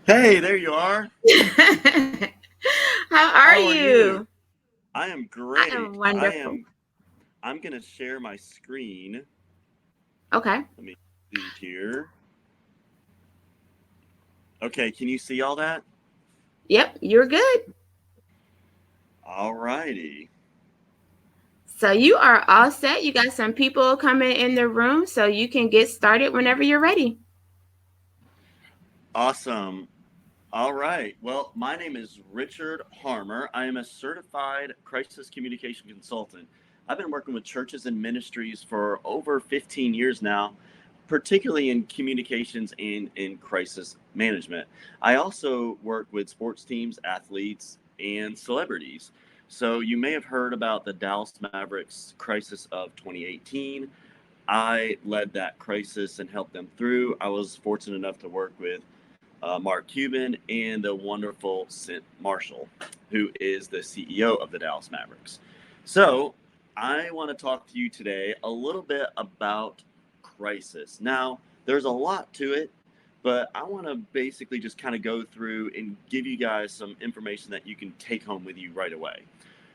Hey, there you are. How are How are you? you? I am I am great. wonderful. I'm going to share my screen. Okay. Let me see here. Okay, can you see all that? Yep, you're good. All righty. So you are all set. You got some people coming in the room, so you can get started whenever you're ready. Awesome. All right. Well, my name is Richard Harmer. I am a certified crisis communication consultant. I've been working with churches and ministries for over 15 years now, particularly in communications and in crisis management. I also work with sports teams, athletes, and celebrities. So you may have heard about the Dallas Mavericks crisis of 2018. I led that crisis and helped them through. I was fortunate enough to work with Mark Cuban, and the wonderful Sid Marshall, who is the CEO of the Dallas Mavericks. So, I want to talk to you today a little bit about crisis. Now, there's a lot to it, but I want to basically just kind of go through and give you guys some information that you can take home with you right away.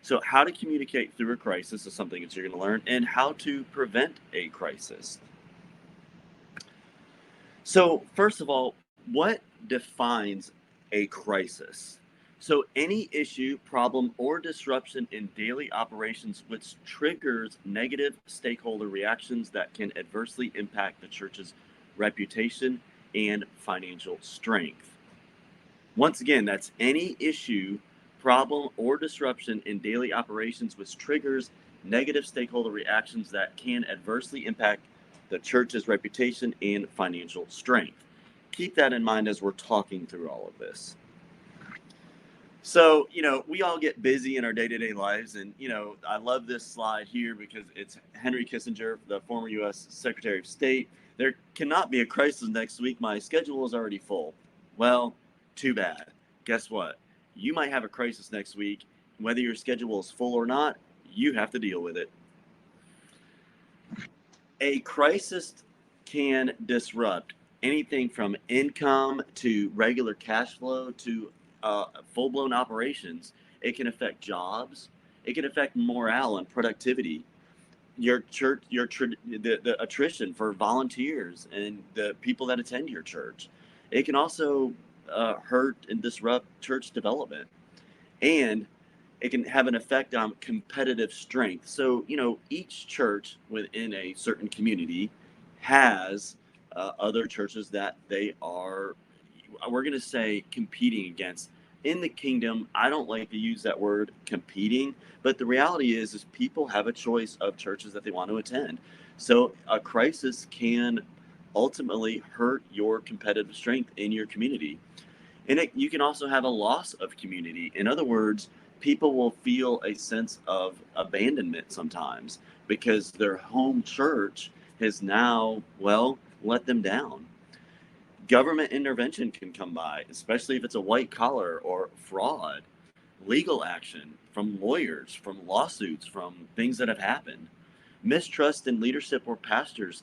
So, how to communicate through a crisis is something that you're going to learn, and how to prevent a crisis. So, first of all, what defines a crisis? So, any issue, problem, or disruption in daily operations which triggers negative stakeholder reactions that can adversely impact the church's reputation and financial strength. Once again, that's any issue, problem, or disruption in daily operations which triggers negative stakeholder reactions that can adversely impact the church's reputation and financial strength. Keep that in mind as we're talking through all of this. So, we all get busy in our day to day lives. And, I love this slide here because it's Henry Kissinger, the former U.S. Secretary of State. There cannot be a crisis next week. My schedule is already full. Well, too bad. Guess what? You might have a crisis next week. Whether your schedule is full or not, you have to deal with it. A crisis can disrupt anything from income to regular cash flow to full blown operations. It can affect jobs. It can affect morale and productivity. Your church, the attrition for volunteers and the people that attend your church. It can also hurt and disrupt church development. And it can have an effect on competitive strength. So, each church within a certain community has other churches that they are, we're going to say, competing against. In the kingdom, I don't like to use that word competing, but the reality is people have a choice of churches that they want to attend. So a crisis can ultimately hurt your competitive strength in your community. And you can also have a loss of community. In other words, people will feel a sense of abandonment sometimes because their home church has now, well, let them down. Government intervention can come by, especially if it's a white collar or fraud, legal action from lawyers, from lawsuits, from things that have happened. Mistrust in leadership or pastors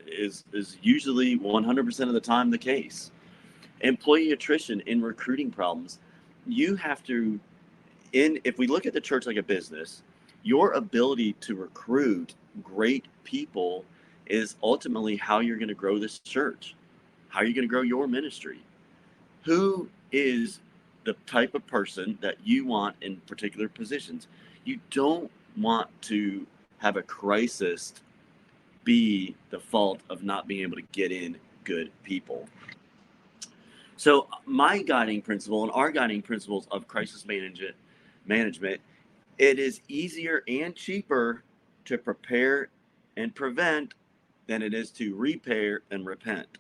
is usually 100% of the time the case. Employee attrition and recruiting problems. You have to, in if we look at the church like a business, your ability to recruit great people is ultimately how you're going to grow this church, how are you going to grow your ministry. Who is the type of person that you want in particular positions? You don't want to have a crisis be the fault of not being able to get in good people. So my guiding principle and our guiding principles of management, it is easier and cheaper to prepare and prevent than it is to repair and repent.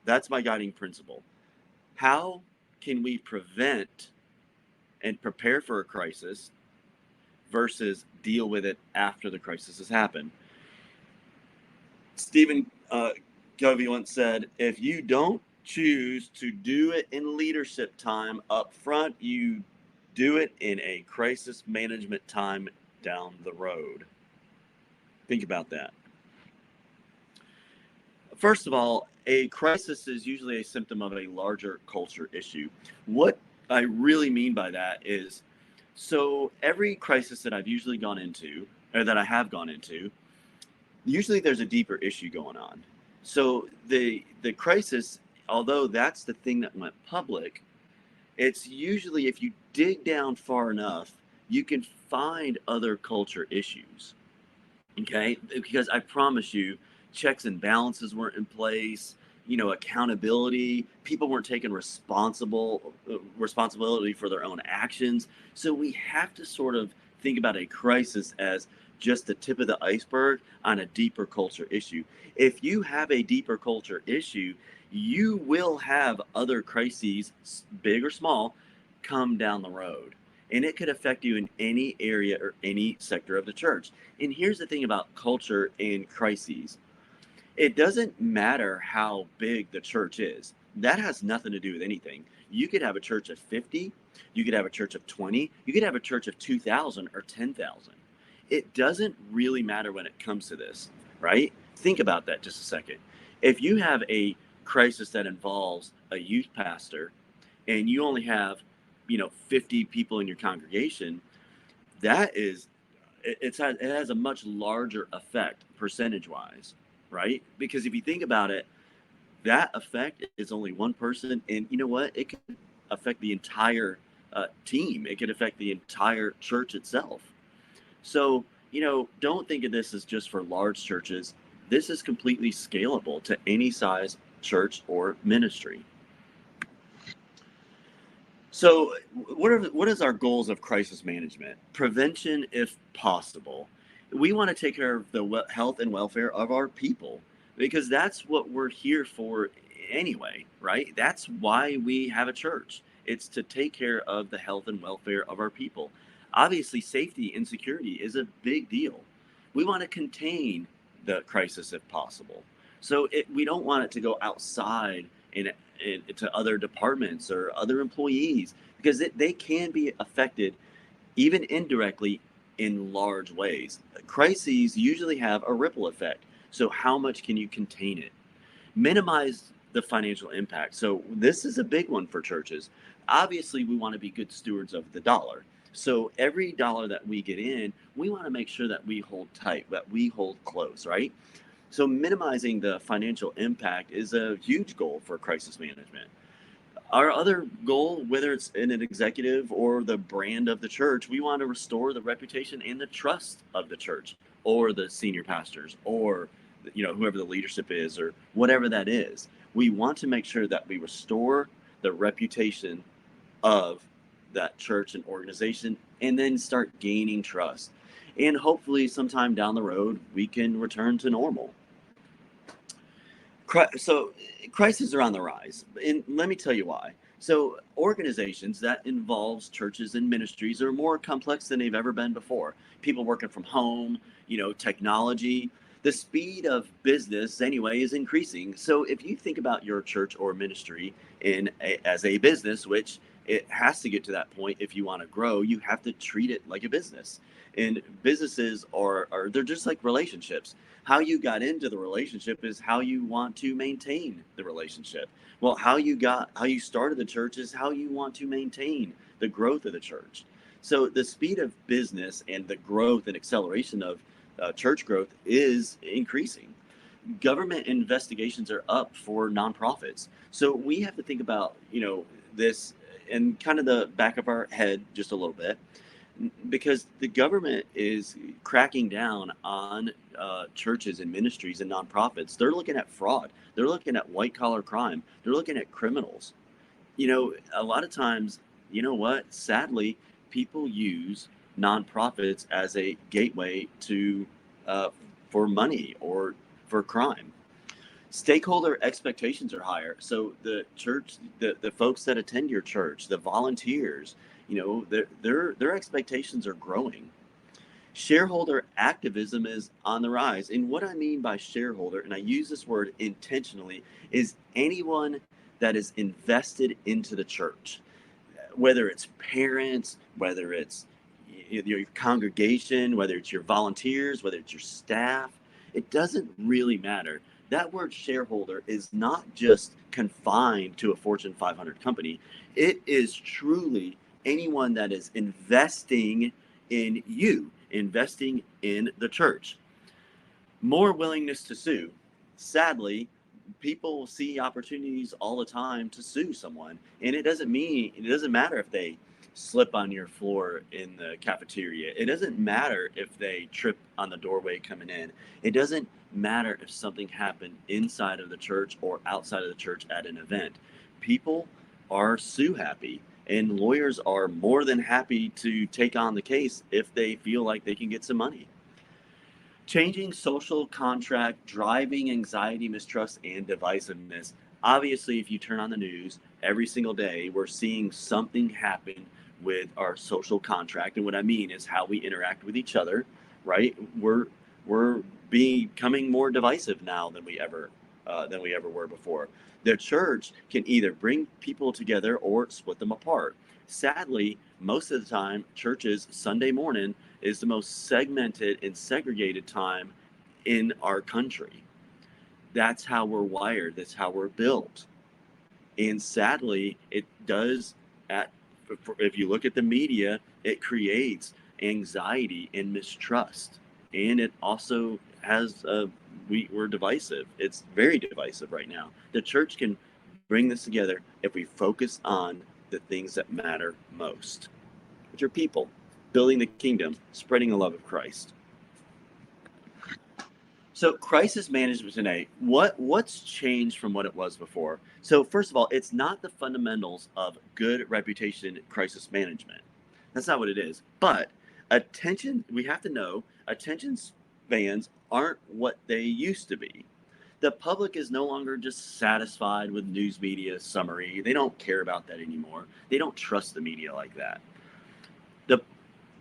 That's my guiding principle. How can we prevent and prepare for a crisis versus deal with it after the crisis has happened? Stephen Covey once said, if you don't choose to do it in leadership time up front, you do it in a crisis management time down the road. Think about that. First of all, A crisis is usually a symptom of a larger culture issue. What I really mean by that is, so every crisis that I've usually gone into, or that I have gone into, usually there's a deeper issue going on. So the crisis, although that's the thing that went public, it's usually, if you dig down far enough, you can find other culture issues. Okay, because I promise you, checks and balances weren't in place. Accountability. People weren't taking responsibility for their own actions. So we have to sort of think about a crisis as just the tip of the iceberg on a deeper culture issue. If you have a deeper culture issue, you will have other crises, big or small, come down the road. And it could affect you in any area or any sector of the church. And here's the thing about culture and crises: it doesn't matter how big the church is. That has nothing to do with anything. You could have a church of 50, you could have a church of 20, you could have a church of 2,000 or 10,000. It doesn't really matter when it comes to this, right? Think about that just a second. If you have a crisis that involves a youth pastor and you only have, 50 people in your congregation, that is, it has a much larger effect percentage wise, right? Because if you think about it, that effect is only one person, and you know what, it could affect the entire team. It could affect the entire church itself. So, don't think of this as just for large churches. This is completely scalable to any size church or ministry. So, what is our goals of crisis management? Prevention, if possible. We want to take care of the health and welfare of our people, because that's what we're here for anyway, right? That's why we have a church. It's to take care of the health and welfare of our people. Obviously, safety and security is a big deal. We want to contain the crisis if possible. So we don't want it to go outside to other departments or other employees, because they can be affected even indirectly in large ways. Crises usually have a ripple effect. So how much can you contain it? Minimize the financial impact. So this is a big one for churches. Obviously, we want to be good stewards of the dollar. So every dollar that we get in, we want to make sure that we hold tight, that we hold close, right? So minimizing the financial impact is a huge goal for crisis management. Our other goal, whether it's in an executive or the brand of the church, we want to restore the reputation and the trust of the church or the senior pastors, or whoever the leadership is, or whatever that is. We want to make sure that we restore the reputation of that church and organization, and then start gaining trust. And hopefully sometime down the road we can return to normal. So crises are on the rise, and let me tell you why. So organizations that involves churches and ministries are more complex than they've ever been before. People working from home, technology, the speed of business anyway is increasing. So if you think about your church or ministry as a business, which it has to get to that point, if you want to grow, you have to treat it like a business. And businesses are they're just like relationships. How you got into the relationship is how you want to maintain the relationship. Well, how you started the church is how you want to maintain the growth of the church. So the speed of business and the growth and acceleration of church growth is increasing. Government investigations are up for nonprofits. So we have to think about, this in kind of the back of our head just a little bit, because the government is cracking down on churches and ministries and nonprofits. They're looking at fraud. They're looking at white collar crime. They're looking at criminals. A lot of times, what? Sadly, people use nonprofits as a gateway to for money or for crime. Stakeholder expectations are higher. So the church, the folks that attend your church, the volunteers, their expectations are growing. Shareholder activism is on the rise. And what I mean by shareholder, and I use this word intentionally, is anyone that is invested into the church, whether it's parents, whether it's your congregation, whether it's your volunteers, whether it's your staff. It doesn't really matter. That word shareholder is not just confined to a Fortune 500 company. It is truly anyone that is investing in you, investing in the church. More willingness to sue. Sadly, people see opportunities all the time to sue someone, and it doesn't matter if they slip on your floor in the cafeteria. It doesn't matter if they trip on the doorway coming in. It doesn't matter if something happened inside of the church or outside of the church at an event. People are sue happy, and lawyers are more than happy to take on the case if they feel like they can get some money. Changing social contract, driving anxiety, mistrust, and divisiveness. Obviously, if you turn on the news every single day, we're seeing something happen with our social contract. And what I mean is how we interact with each other, right? We're becoming more divisive now than we ever were before. The church can either bring people together or split them apart. Sadly, most of the time, churches Sunday morning is the most segmented and segregated time in our country. That's how we're wired. That's how we're built. And sadly, it does at if you look at the media, it creates anxiety and mistrust. And it also has we're divisive. It's very divisive right now. The church can bring this together if we focus on the things that matter most, which are people, building the kingdom, spreading the love of Christ. So crisis management today, what's changed from what it was before? So first of all, it's not the fundamentals of good reputation crisis management. That's not what it is. But attention, we have to know attention spans aren't what they used to be. The public is no longer just satisfied with news media summary. They don't care about that anymore. They don't trust the media like that. The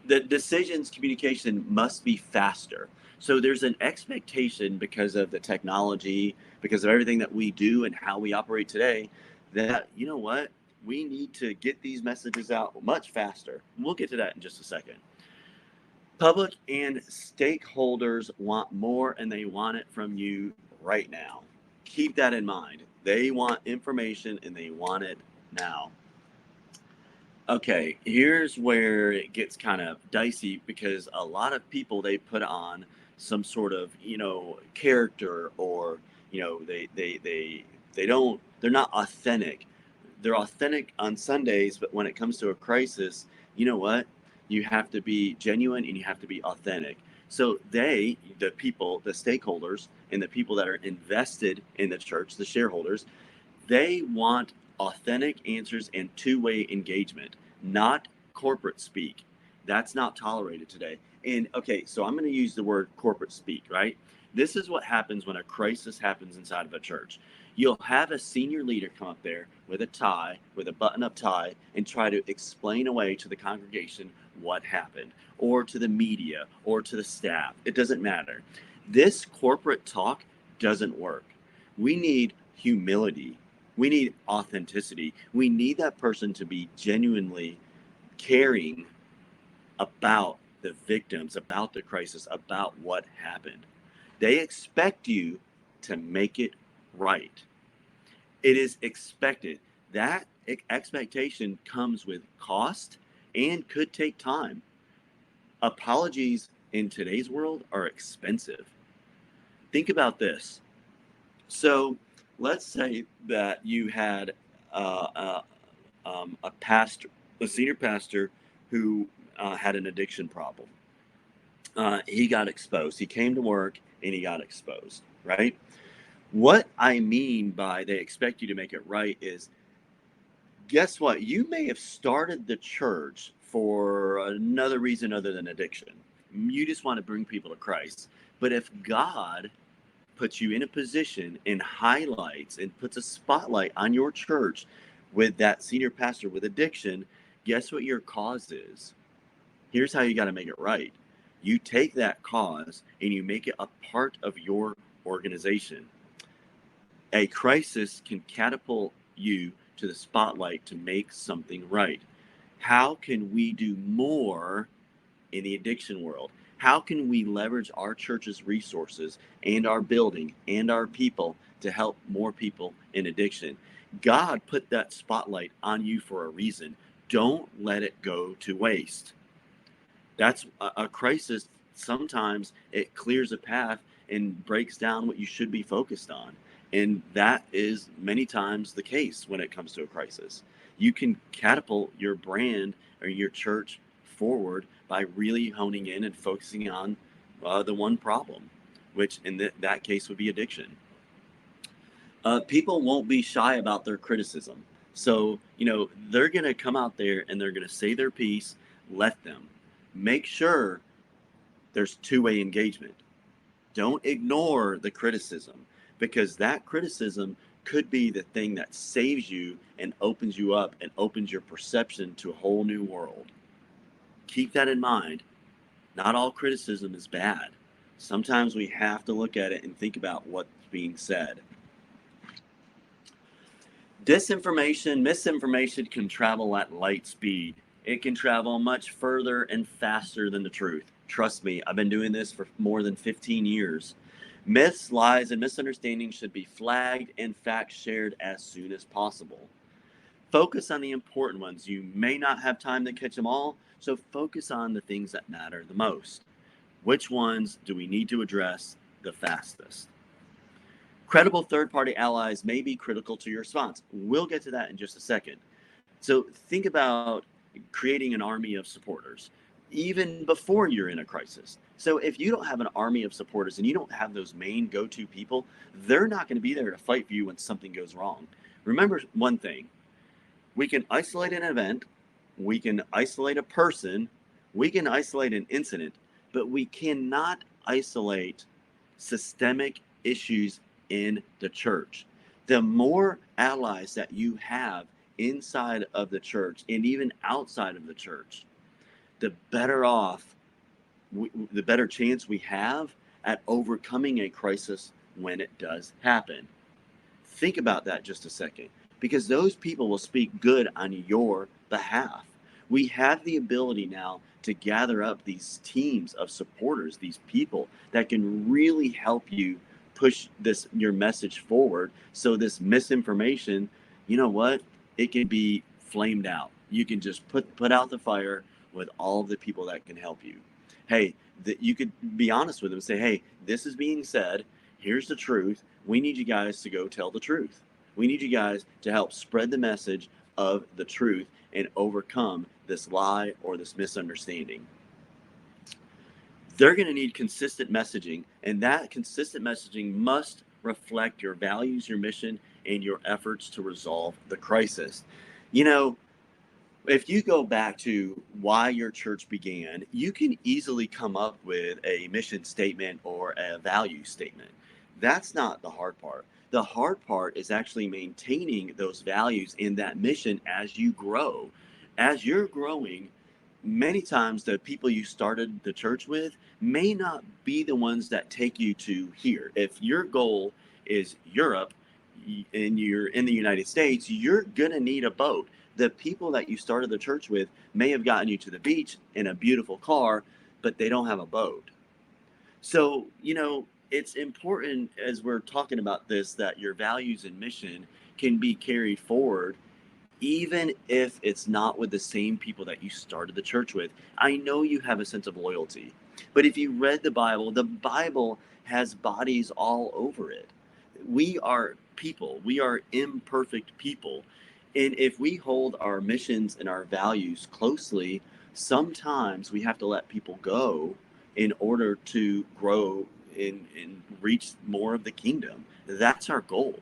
the decisions communication must be faster. So there's an expectation because of the technology, because of everything that we do and how we operate today, that, you know what, we need to get these messages out much faster. We'll get to that in just a second. Public and stakeholders want more, and they want it from you right now. Keep that in mind. They want information and they want it now. Okay, here's where it gets kind of dicey because a lot of people they put on some sort of, character, or, they don't they're not authentic. They're authentic on Sundays, but when it comes to a crisis, you know what? You have to be genuine and you have to be authentic. So the people, the stakeholders, and the people that are invested in the church, the shareholders, they want authentic answers and two-way engagement, not corporate speak. That's not tolerated today. And okay, so I'm going to use the word corporate speak, right? This is what happens when a crisis happens inside of a church. You'll have a senior leader come up there with a tie, with a button up tie, and try to explain away to the congregation what happened, or to the media, or to the staff. It doesn't matter. This corporate talk doesn't work. We need humility. We need authenticity. We need that person to be genuinely caring about the victims, about the crisis, about what happened. They expect you to make it right. It is expected. That expectation comes with cost and could take time. Apologies in today's world are expensive. Think about this. So let's say that you had a pastor, a senior pastor who had an addiction problem. He got exposed. He came to work and he got exposed, right? What I mean by they expect you to make it right is, guess what? You may have started the church for another reason other than addiction. You just want to bring people to Christ. But if God puts you in a position and highlights and puts a spotlight on your church with that senior pastor with addiction, guess what your cause is? Here's how you got to make it right. You take that cause and you make it a part of your organization. A crisis can catapult you to the spotlight to make something right. How can we do more in the addiction world? How can we leverage our church's resources and our building and our people to help more people in addiction? God put that spotlight on you for a reason. Don't let it go to waste. That's a crisis. Sometimes it clears a path and breaks down what you should be focused on. And that is many times the case when it comes to a crisis. You can catapult your brand or your church forward by really honing in and focusing on the one problem, which in that case would be addiction. People won't be shy about their criticism. So, they're going to come out there and they're going to say their piece. Let them. Make sure there's two-way engagement. Don't ignore the criticism, because that criticism could be the thing that saves you and opens you up and opens your perception to a whole new world. Keep that in mind. Not all criticism is bad. Sometimes we have to look at it and think about what's being said. Disinformation, misinformation can travel at light speed. It can travel much further and faster than the truth. Trust me, I've been doing this for more than 15 years. Myths, lies, and misunderstandings should be flagged and facts shared as soon as possible. Focus on the important ones. You may not have time to catch them all, so focus on the things that matter the most. Which ones do we need to address the fastest? Credible third-party allies may be critical to your response. We'll get to that in just a second. So think about creating an army of supporters, even before you're in a crisis. So if you don't have an army of supporters and you don't have those main go-to people, they're not going to be there to fight for you when something goes wrong. Remember one thing: we can isolate an event, we can isolate a person, we can isolate an incident, but we cannot isolate systemic issues in the church. The more allies that you have inside of the church and even outside of the church, the better off, the better chance we have at overcoming a crisis when it does happen. Think about that just a second, because those people will speak good on your behalf. We have the ability now to gather up these teams of supporters, these people that can really help you push your message forward. So this misinformation, you know what? It can be flamed out. You can just put out the fire with all of the people that can help you. Hey, you could be honest with them and say, hey, this is being said. Here's the truth. We need you guys to go tell the truth. We need you guys to help spread the message of the truth and overcome this lie or this misunderstanding. They're going to need consistent messaging, and that consistent messaging must reflect your values, your mission, and your efforts to resolve the crisis. You know, if you go back to why your church began, you can easily come up with a mission statement or a value statement. That's not the hard part. The hard part is actually maintaining those values in that mission as you grow. As you're growing, many times the people you started the church with may not be the ones that take you to here. If your goal is Europe and you're in the United States, you're going to need a boat. The people that you started the church with may have gotten you to the beach in a beautiful car, but they don't have a boat. So, it's important as we're talking about this that your values and mission can be carried forward, even if it's not with the same people that you started the church with. I know you have a sense of loyalty, but if you read the Bible has bodies all over it. We are people, we are imperfect people. And if we hold our missions and our values closely, sometimes we have to let people go in order to grow and reach more of the kingdom. That's our goal.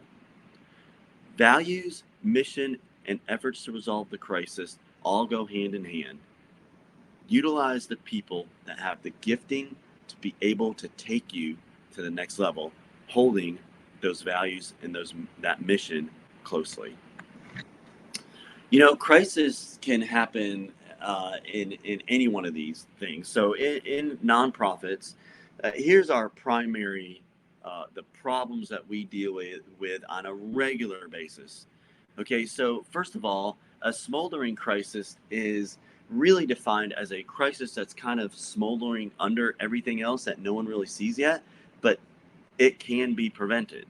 Values, mission, and efforts to resolve the crisis all go hand in hand. Utilize the people that have the gifting to be able to take you to the next level, holding those values and that mission closely. Crisis can happen in any one of these things. So in nonprofits, here's our primary the problems that we deal with on a regular basis. Okay, so first of all, a smoldering crisis is really defined as a crisis that's kind of smoldering under everything else that no one really sees yet, but it can be prevented.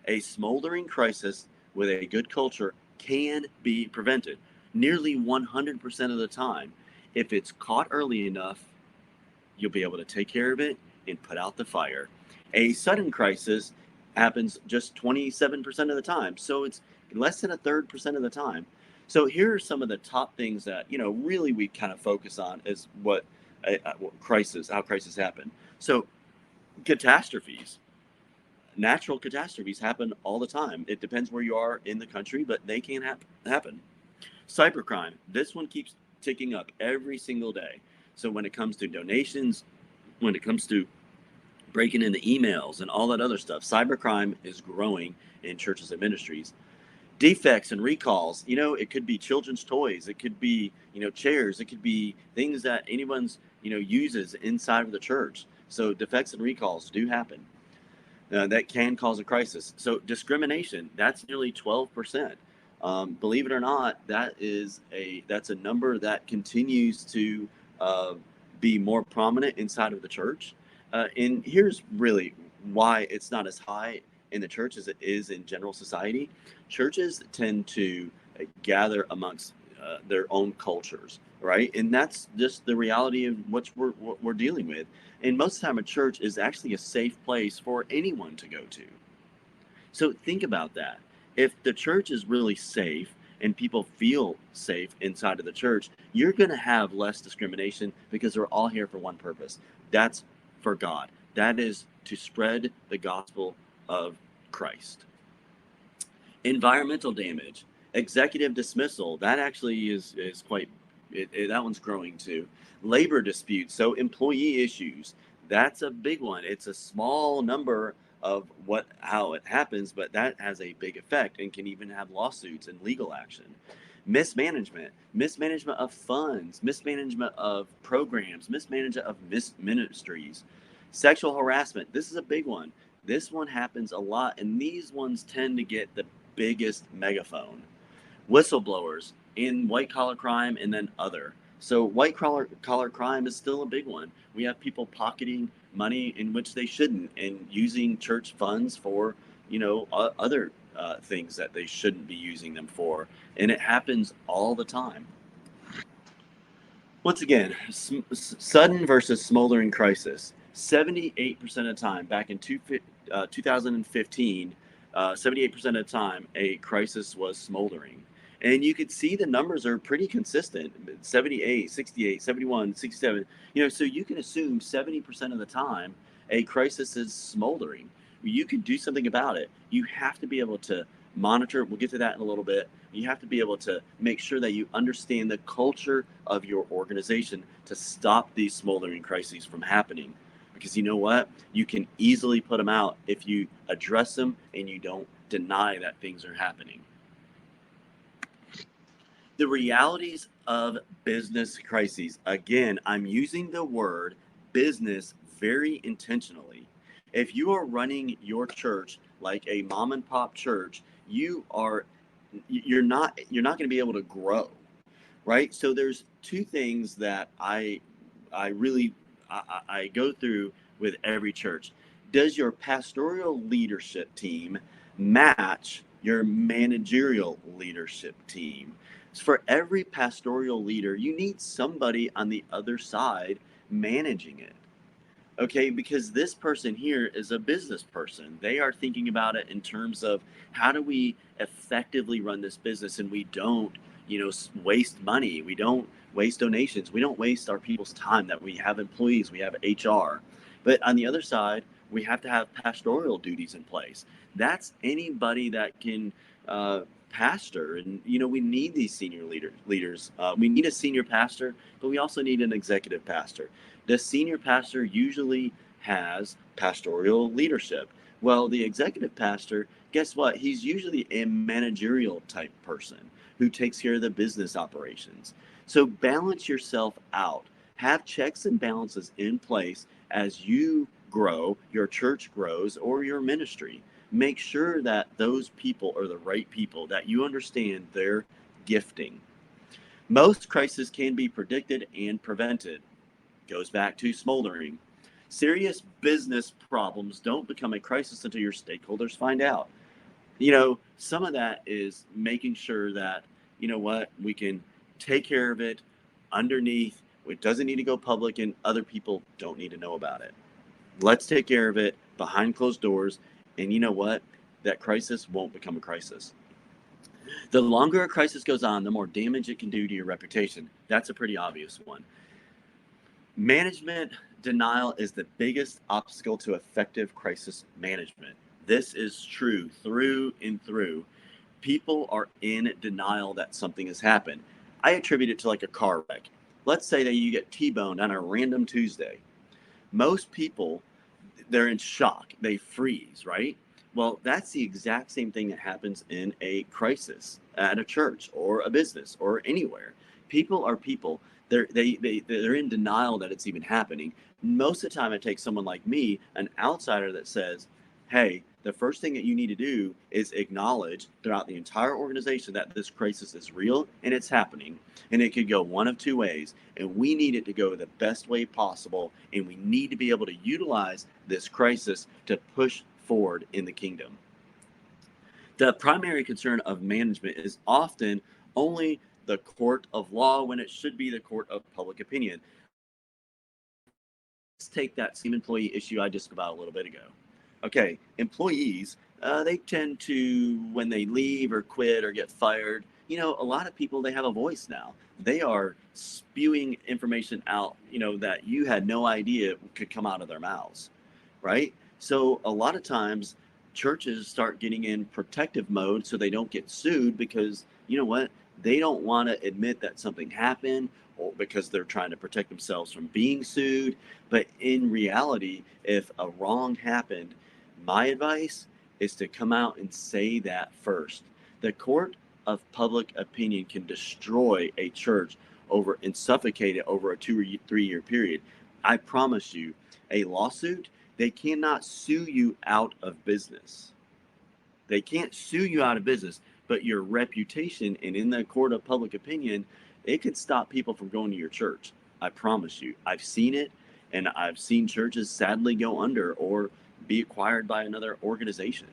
A smoldering crisis with a good culture can be prevented nearly 100% of the time. If it's caught early enough, you'll be able to take care of it and put out the fire. A sudden crisis happens just 27% of the time. So it's less than a third percent of the time. So here are some of the top things that, really we kind of focus on is how crises happen. So catastrophes, natural catastrophes happen all the time. It depends where you are in the country, but they can happen. Cybercrime, this one keeps ticking up every single day. So when it comes to donations, when it comes to breaking into emails and all that other stuff, cybercrime is growing in churches and ministries. Defects and recalls, it could be children's toys, it could be, chairs, it could be things that anyone's, uses inside of the church. So defects and recalls do happen. That can cause a crisis. So discrimination, that's nearly 12%. Believe it or not, that's a number that continues to uh, be more prominent inside of the church. And here's really why it's not as high in the church as it is in general society. Churches tend to gather amongst their own cultures, right? And that's just the reality of what we're dealing with. And most of the time, a church is actually a safe place for anyone to go to. So think about that. If the church is really safe and people feel safe inside of the church, you're going to have less discrimination because they're all here for one purpose. That's for God. That is to spread the gospel of Christ. Environmental damage, executive dismissal, that actually is quite that one's growing too. Labor disputes, so employee issues, that's a big one. It's a small number of how it happens, but that has a big effect and can even have lawsuits and legal action. Mismanagement of funds, mismanagement of programs, mismanagement of ministries. Sexual harassment, this is a big one. This one happens a lot, and these ones tend to get the biggest megaphone. Whistleblowers in white collar crime and then other. So white collar crime is still a big one. We have people pocketing money in which they shouldn't and using church funds for, other things that they shouldn't be using them for. And it happens all the time. Once again, sudden versus smoldering crisis. 78% of the time, back in 2015, 78% of the time, a crisis was smoldering. And you could see the numbers are pretty consistent, 78, 68, 71, 67. So you can assume 70% of the time, a crisis is smoldering. You can do something about it. You have to be able to monitor. We'll get to that in a little bit. You have to be able to make sure that you understand the culture of your organization to stop these smoldering crises from happening. Because you know what? You can easily put them out if you address them and you don't deny that things are happening. The realities of business crises. Again, I'm using the word business very intentionally. If you are running your church like a mom and pop church, you're not going to be able to grow, right? So there's two things that I really I go through with every church. Does your pastoral leadership team match your managerial leadership team? For every pastoral leader, you need somebody on the other side managing it. Okay, because this person here is a business person. They are thinking about it in terms of how do we effectively run this business and we don't, waste money. We don't waste donations. We don't waste our people's time that we have employees, we have HR. But on the other side, we have to have pastoral duties in place. That's anybody that can pastor. And, we need these senior leaders. We need a senior pastor, but we also need an executive pastor. The senior pastor usually has pastoral leadership. Well, the executive pastor, guess what? He's usually a managerial type person who takes care of the business operations. So balance yourself out. Have checks and balances in place as you grow, your church grows, or your ministry. Make sure that those people are the right people, that you understand their gifting. Most crises can be predicted and prevented. Goes back to smoldering. Serious business problems don't become a crisis until your stakeholders find out. Some of that is making sure that, we can take care of it underneath. It doesn't need to go public and other people don't need to know about it. Let's take care of it behind closed doors. And you know what? That crisis won't become a crisis. The longer a crisis goes on, the more damage it can do to your reputation. That's a pretty obvious one. Management denial is the biggest obstacle to effective crisis management. This is true through and through. People are in denial that something has happened. I attribute it to like a car wreck. Let's say that you get T-boned on a random Tuesday. Most people, they're in shock. They freeze, right? Well, that's the exact same thing that happens in a crisis at a church or a business or anywhere. People are people. They're in denial that it's even happening. Most of the time, it takes someone like me, an outsider, that says, "Hey, the first thing that you need to do is acknowledge throughout the entire organization that this crisis is real and it's happening, and it could go one of two ways, and we need it to go the best way possible, and we need to be able to utilize this crisis to push forward in the kingdom." The primary concern of management is often only the court of law when it should be the court of public opinion. Let's take that same employee issue I just about a little bit ago. Okay, employees, they tend to, when they leave or quit or get fired, a lot of people, they have a voice now. They are spewing information out, that you had no idea could come out of their mouths, right? So a lot of times churches start getting in protective mode so they don't get sued because, you know what? They don't want to admit that something happened, or because they're trying to protect themselves from being sued. But in reality, if a wrong happened, my advice is to come out and say that first. The court of public opinion can destroy a church over and suffocate it over a 2 or 3 year period. I promise you, a lawsuit, they cannot sue you out of business. They can't sue you out of business, but your reputation and in the court of public opinion, it could stop people from going to your church. I promise you. I've seen it, and I've seen churches sadly go under or be acquired by another organization.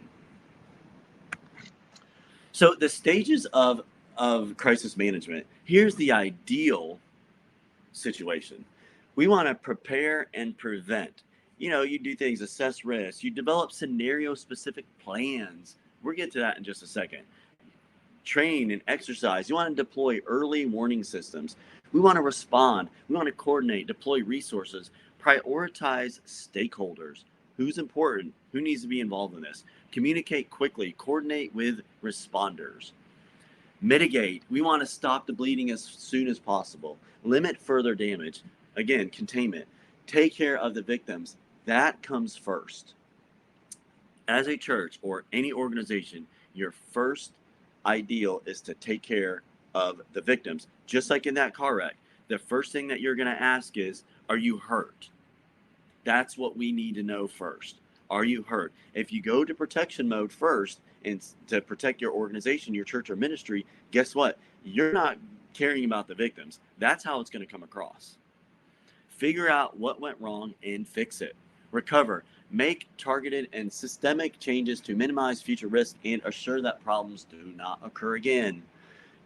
So the stages of crisis management, here's the ideal situation. We want to prepare and prevent. You do things, assess risks, you develop scenario specific plans. We'll get to that in just a second. Train and exercise. You want to deploy early warning systems. We want to respond. We want to coordinate, deploy resources, prioritize stakeholders. Who's important? Who needs to be involved in this? Communicate quickly, coordinate with responders. Mitigate. We want to stop the bleeding as soon as possible. Limit further damage. Again, containment. Take care of the victims. That comes first. As a church or any organization, your first ideal is to take care of the victims. Just like in that car wreck, the first thing that you're going to ask is, are you hurt? That's what we need to know first. Are you hurt? If you go to protection mode first and to protect your organization, your church or ministry, guess what? You're not caring about the victims. That's how it's going to come across. Figure out what went wrong and fix it. Recover. Make targeted and systemic changes to minimize future risk and assure that problems do not occur again.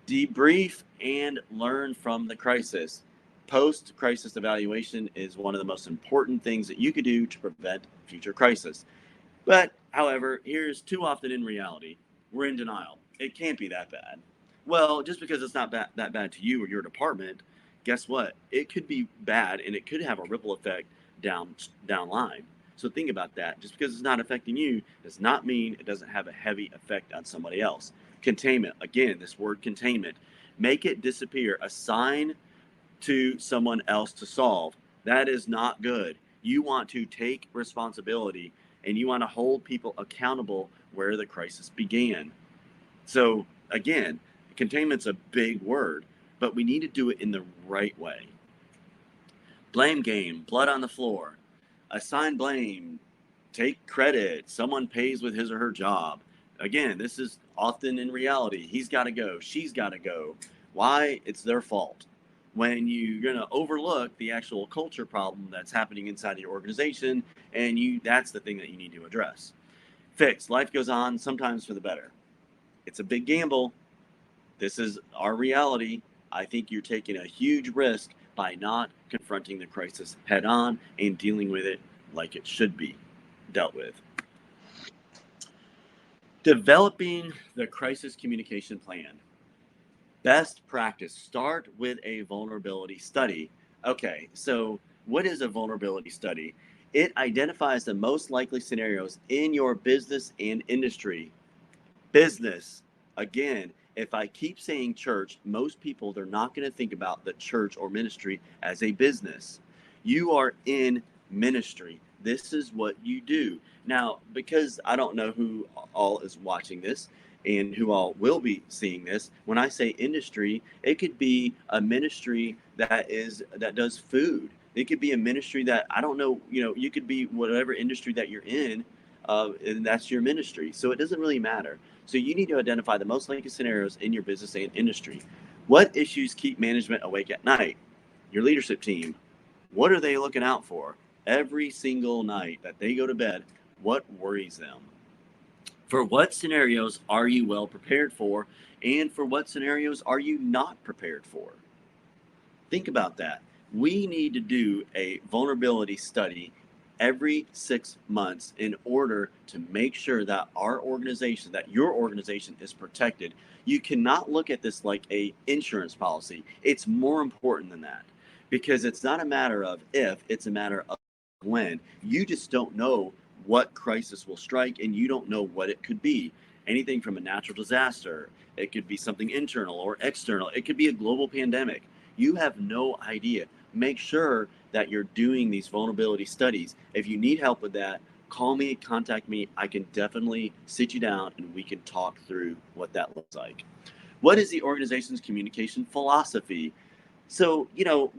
Debrief and learn from the crisis. Post-crisis evaluation is one of the most important things that you could do to prevent future crisis. But, however, here's too often in reality, we're in denial. It can't be that bad. Well, just because it's not that bad to you or your department, guess what? It could be bad and it could have a ripple effect down line. So think about that. Just because it's not affecting you does not mean it doesn't have a heavy effect on somebody else. Containment. Again, this word containment. Make it disappear. Assign to someone else to solve. That is not good. You want to take responsibility and you want to hold people accountable where the crisis began. So again, containment's a big word, but we need to do it in the right way. Blame game, blood on the floor. Assign blame, take credit. Someone pays with his or her job. Again, this is often in reality. He's got to go. She's got to go. why it's their fault, when you're going to overlook the actual culture problem that's happening inside of your organization, and that's the thing that you need to address. Fix. Life goes on, sometimes for the better. It's a big gamble. This is our reality. I think you're taking a huge risk by not confronting the crisis head on and dealing with it like it should be dealt with. Developing the crisis communication plan. Best practice, start with a vulnerability study. Okay, so what is a vulnerability study? It identifies the most likely scenarios in your business and industry. Business, again, if I keep saying church, most people, they're not going to think about the church or ministry as a business. You are in ministry. This is what you do. Now, because I don't know who all is watching this and who all will be seeing this, when I say industry, it could be a ministry that does food. It could be a ministry that, I don't know, you could be whatever industry that you're in, and that's your ministry. So it doesn't really matter. So you need to identify the most likely scenarios in your business and industry. What issues keep management awake at night? Your leadership team. What are they looking out for? Every single night that they go to bed, what worries them? For what scenarios are you well prepared for? And for what scenarios are you not prepared for? Think about that. We need to do a vulnerability study every 6 months in order to make sure that your organization is protected. You cannot look at this like a insurance policy. It's more important than that, because it's not a matter of if, it's a matter of when. You just don't know what crisis will strike, and you don't know what it could be. Anything from a natural disaster, it could be something internal or external, it could be a global pandemic. You have no idea. Make sure that you're doing these vulnerability studies. If you need help with that, call me, contact me. I can definitely sit you down and we can talk through what that looks like. What is the organization's communication philosophy? So,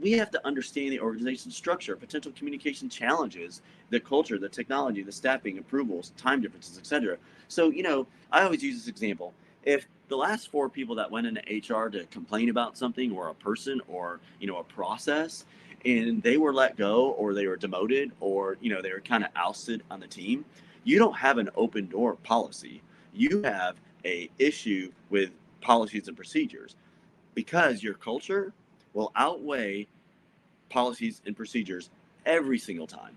we have to understand the organization's structure, potential communication challenges, the culture, the technology, the staffing, approvals, time differences, etc. So, I always use this example. If the last 4 people that went into HR to complain about something, or a person, or, a process, and they were let go, or they were demoted, or, they were kind of ousted on the team, you don't have an open door policy. You have a issue with policies and procedures, because your culture will outweigh policies and procedures every single time.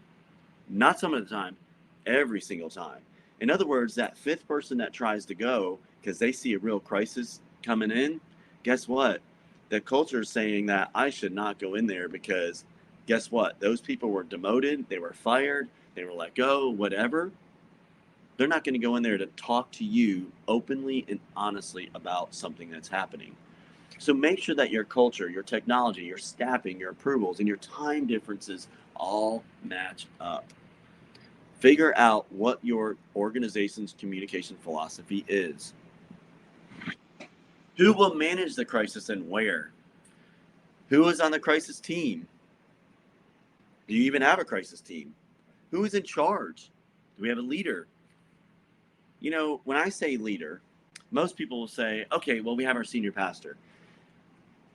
Not some of the time, every single time. In other words, that 5th person that tries to go because they see a real crisis coming in, guess what? The culture is saying that I should not go in there, because guess what? Those people were demoted, they were fired, they were let go, whatever. They're not going to go in there to talk to you openly and honestly about something that's happening. So make sure that your culture, your technology, your staffing, your approvals, and your time differences all match up. Figure out what your organization's communication philosophy is. Who will manage the crisis and where? Who is on the crisis team? Do you even have a crisis team? Who is in charge? Do we have a leader? When I say leader, most people will say, okay, well, we have our senior pastor.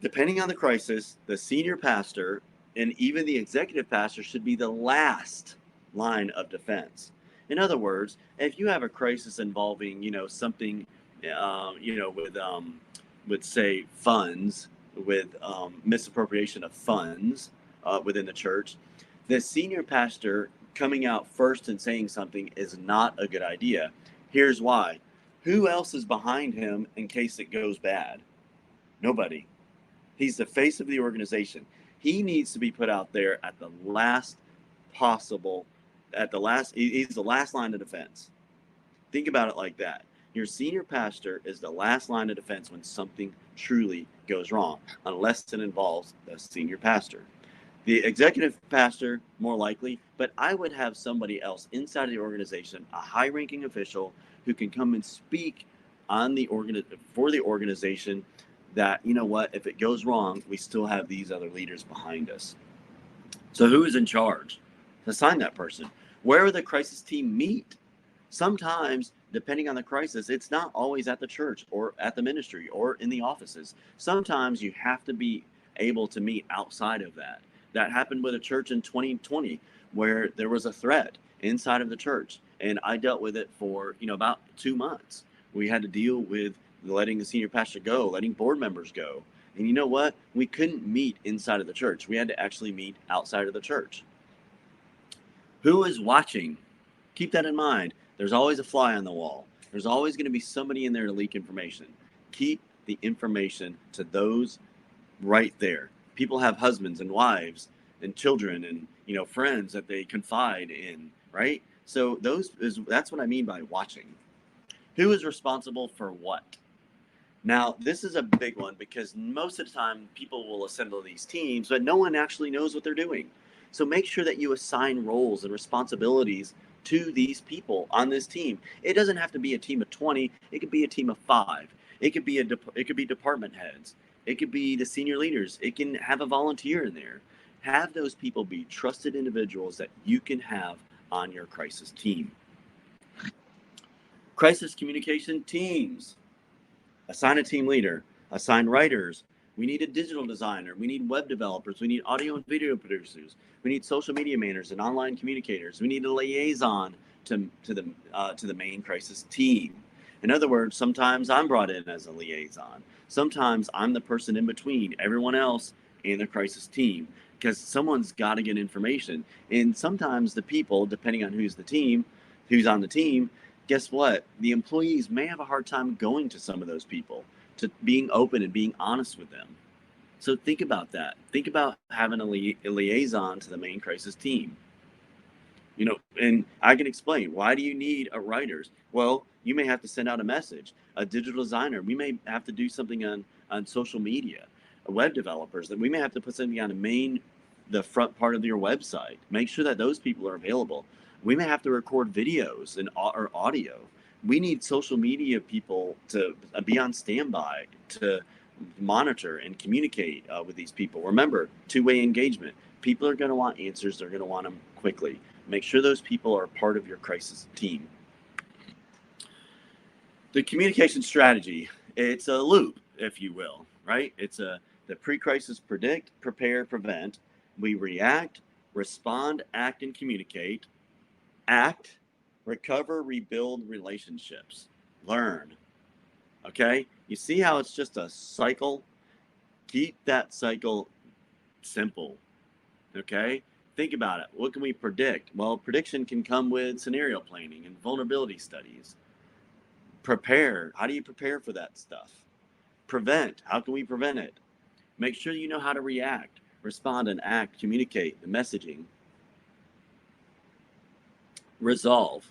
Depending on the crisis, the senior pastor and even the executive pastor should be the last line of defense. In other words, if you have a crisis involving, something, with say funds, with misappropriation of funds within the church, the senior pastor coming out first and saying something is not a good idea. Here's why. Who else is behind him in case it goes bad? Nobody. He's the face of the organization. He needs to be put out there at the last possible, he's the last line of defense. Think about it like that. Your senior pastor is the last line of defense when something truly goes wrong, unless it involves the senior pastor. The executive pastor, more likely, but I would have somebody else inside of the organization, a high-ranking official who can come and speak for the organization, that, if it goes wrong, we still have these other leaders behind us. So who is in charge? Assign that person. Where will the crisis team meet? Sometimes, depending on the crisis, it's not always at the church or at the ministry or in the offices. Sometimes you have to be able to meet outside of that. That happened with a church in 2020 where there was a threat inside of the church, and I dealt with it for about 2 months. We had to deal with letting the senior pastor go, letting board members go, and you know what? We couldn't meet inside of the church. We had to actually meet outside of the church. Who is watching? Keep that in mind. There's always a fly on the wall. There's always going to be somebody in there to leak information. Keep the information to those right there. People have husbands and wives and children and friends that they confide in, right? So that's what I mean by watching. Who is responsible for what? Now, this is a big one because most of the time people will assemble these teams, but no one actually knows what they're doing. So make sure that you assign roles and responsibilities to these people on this team. It doesn't have to be a team of 20, it could be a team of 5. It could be department heads. It could be the senior leaders. It can have a volunteer in there. Have those people be trusted individuals that you can have on your crisis team. Crisis communication teams. Assign a team leader, assign writers. We need a digital designer. We need web developers. We need audio and video producers. We need social media managers and online communicators. We need a liaison to the main crisis team. In other words, sometimes I'm brought in as a liaison. Sometimes I'm the person in between everyone else and the crisis team because someone's got to get information. And sometimes the people, depending on who's on the team, guess what? The employees may have a hard time going to some of those people, to being open and being honest with them. So think about that. Think about having a liaison to the main crisis team. And I can explain, why do you need a writers? Well, you may have to send out a message. A digital designer, we may have to do something on social media. Web developers, that we may have to put something on the front part of your website. Make sure that those people are available. We may have to record videos or audio. We need social media people to be on standby to monitor and communicate with these people. Remember, two-way engagement. People are going to want answers. They're going to want them quickly. Make sure those people are part of your crisis team. The communication strategy, it's a loop, if you will, right? It's the pre-crisis: predict, prepare, prevent. We react, respond, act, and communicate. Act, recover, rebuild relationships, learn. Okay? You see how it's just a cycle? Keep that cycle simple. Okay? Think about it. What can we predict? Well, prediction can come with scenario planning and vulnerability studies. Prepare. How do you prepare for that stuff? Prevent. How can we prevent it? Make sure you know how to react, respond, and act, communicate the messaging. Resolve.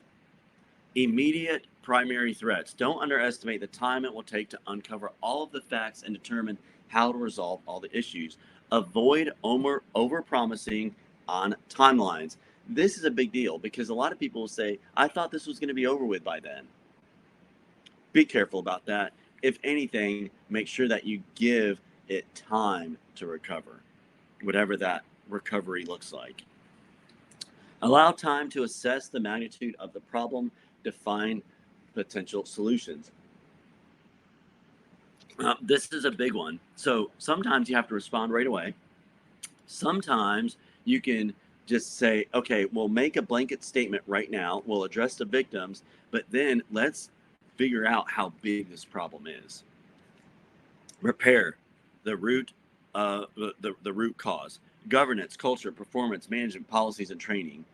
Immediate primary threats. Don't underestimate the time it will take to uncover all of the facts and determine how to resolve all the issues. Avoid over-promising on timelines. This is a big deal because a lot of people will say, I thought this was going to be over with by then. Be careful about that. If anything, make sure that you give it time to recover, whatever that recovery looks like. Allow time to assess the magnitude of the problem, define potential solutions. This is a big one. So sometimes you have to respond right away. Sometimes you can just say, okay, we'll make a blanket statement right now. We'll address the victims, but then let's figure out how big this problem is. Repair the root cause. Governance, culture, performance, management, policies, and training.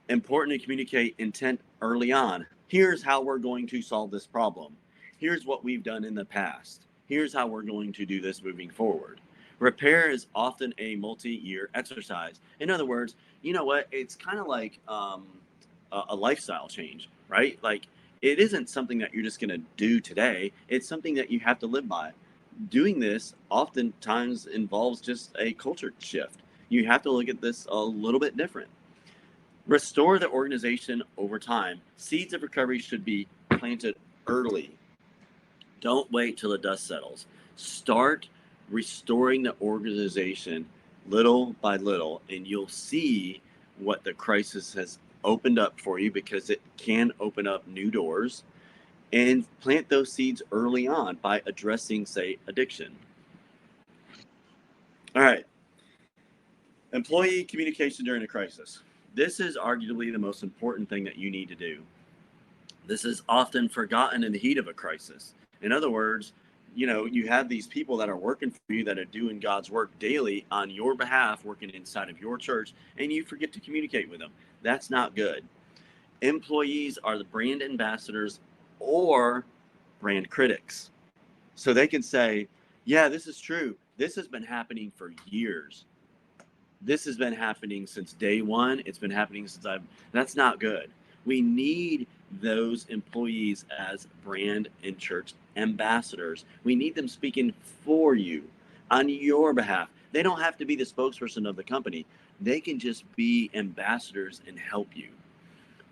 Important to communicate intent early on. Here's how we're going to solve this problem. Here's what we've done in the past. Here's how we're going to do this moving forward. Repair is often a multi-year exercise. In other words, you know what? It's kind of like a lifestyle change, right? Like, it isn't something that you're just going to do today. It's something that you have to live by. Doing this oftentimes involves just a culture shift. You have to look at this a little bit different. Restore the organization over time. Seeds of recovery should be planted early. Don't wait till the dust settles. Start restoring the organization little by little, and you'll see what the crisis has opened up for you because it can open up new doors, and plant those seeds early on by addressing, say, addiction. All right, employee communication during a crisis. This is arguably the most important thing that you need to do. This is often forgotten in the heat of a crisis. In other words, you have these people that are working for you, that are doing God's work daily on your behalf, working inside of your church, and you forget to communicate with them. That's not good. Employees are the brand ambassadors or brand critics. So they can say, yeah, this is true. This has been happening for years. This has been happening since day one. It's been happening since that's not good. We need those employees as brand and church ambassadors. We need them speaking for you, on your behalf. They don't have to be the spokesperson of the company. They can just be ambassadors and help you.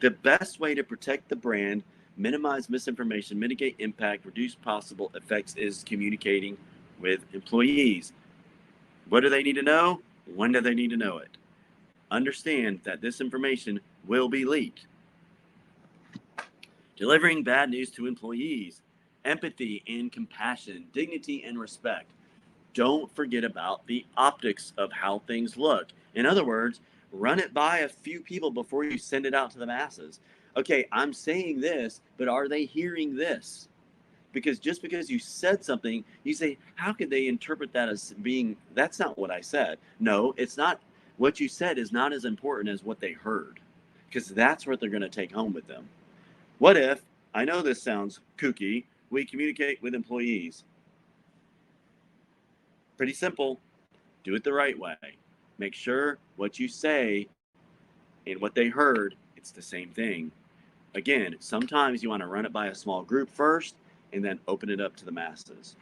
The best way to protect the brand, minimize misinformation, mitigate impact, reduce possible effects is communicating with employees. What do they need to know? When do they need to know it? Understand that this information will be leaked. Delivering bad news to employees, empathy and compassion, dignity and respect. Don't forget about the optics of how things look. In other words, run it by a few people before you send it out to the masses. Okay, I'm saying this, but are they hearing this? Because just because you said something, you say, how could they interpret that as being, that's not what I said. No, it's not. What you said is not as important as what they heard, because that's what they're going to take home with them. What if, I know this sounds kooky, we communicate with employees? Pretty simple. Do it the right way. Make sure what you say and what they heard, it's the same thing. Again, sometimes you want to run it by a small group first and then open it up to the masses.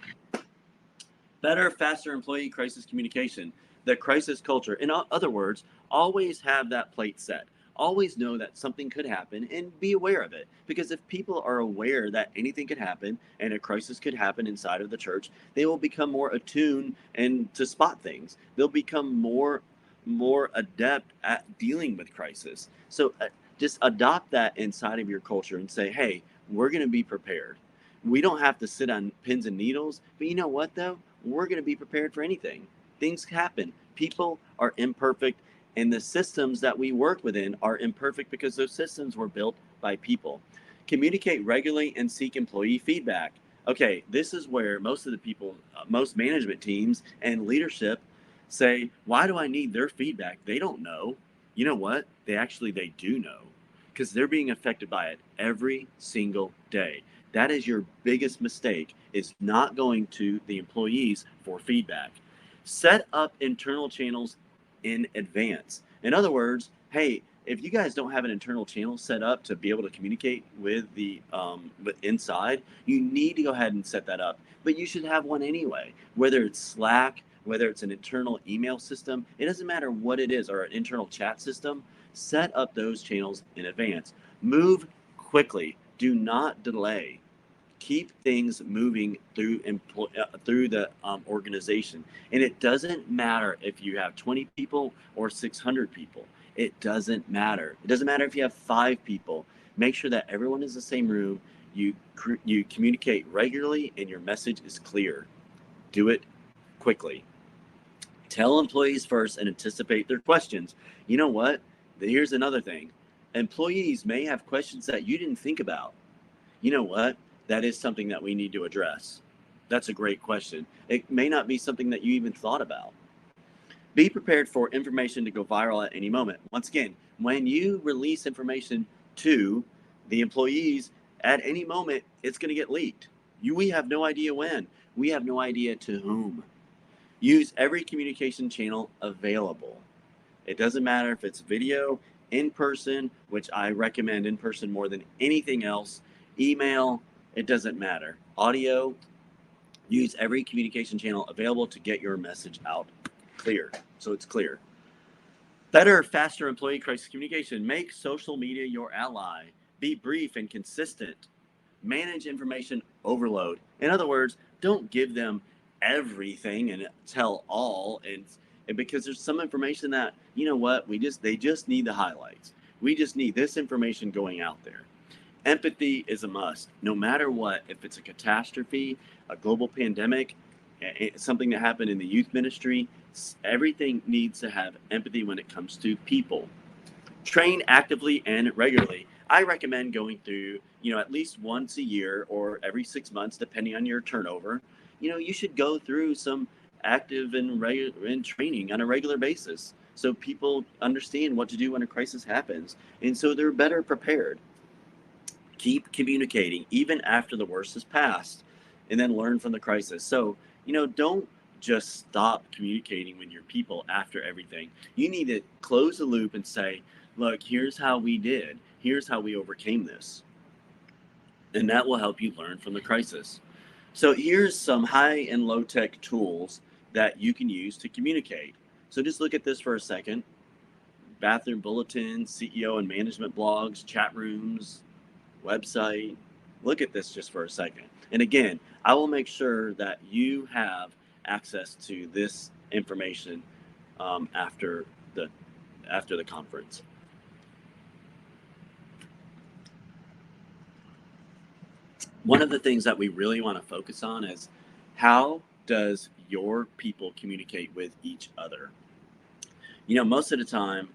Better, faster employee crisis communication. The crisis culture. In other words, always have that plate set. Always know that something could happen and be aware of it. Because if people are aware that anything could happen and a crisis could happen inside of the church, they will become more attuned and to spot things. They'll become more adept at dealing with crisis. So just adopt that inside of your culture and say, hey, we're going to be prepared. We don't have to sit on pins and needles, but you know what though? We're going to be prepared for anything. Things happen. People are imperfect, and the systems that we work within are imperfect because those systems were built by people. Communicate regularly and seek employee feedback. Okay, this is where most of the people, most management teams and leadership say, why do I need their feedback? They don't know. You know what? They do know, because they're being affected by it every single day. That is your biggest mistake, is not going to the employees for feedback. Set up internal channels in advance. In other words, hey, if you guys don't have an internal channel set up to be able to communicate with the inside, you need to go ahead and set that up. But you should have one anyway, whether it's Slack, whether it's an internal email system, it doesn't matter what it is, or an internal chat system. Set up those channels in advance. Move quickly. Do not delay. Keep things moving through the organization. And it doesn't matter if you have 20 people or 600 people. It doesn't matter. It doesn't matter if you have 5 people. Make sure that everyone is in the same room. You communicate regularly and your message is clear. Do it quickly. Tell employees first and anticipate their questions. You know what? Here's another thing. Employees may have questions that you didn't think about. You know what? That is something that we need to address. That's a great question. It may not be something that you even thought about. Be prepared for information to go viral at any moment. Once again, when you release information to the employees, at any moment, it's going to get leaked. We have no idea when. We have no idea to whom. Use every communication channel available. It doesn't matter if it's video, in person, which I recommend in person more than anything else, email, it doesn't matter. Audio, use every communication channel available to get your message out clear, so it's clear. Better, faster employee crisis communication. Make social media your ally. Be brief and consistent. Manage information overload. In other words, don't give them everything and tell all, and because there's some information that, you know what, they just need the highlights. We just need this information going out there. Empathy is a must, no matter what. If it's a catastrophe, a global pandemic, something that happened in the youth ministry, everything needs to have empathy when it comes to people. Train actively and regularly. I recommend going through, at least once a year or every 6 months, depending on your turnover. You should go through some active and regular and training on a regular basis so people understand what to do when a crisis happens, and so they're better prepared. Keep communicating even after the worst has passed, and then learn from the crisis. So, don't just stop communicating with your people after everything. You need to close the loop and say, look, here's how we did, here's how we overcame this. And that will help you learn from the crisis. So, here's some high and low tech tools that you can use to communicate. So, just look at this for a second. Bathroom bulletins, CEO and management blogs, chat rooms, website. Look at this just for a second. And again, I will make sure that you have access to this information after the conference. One of the things that we really want to focus on is, how does your people communicate with each other? Most of the time,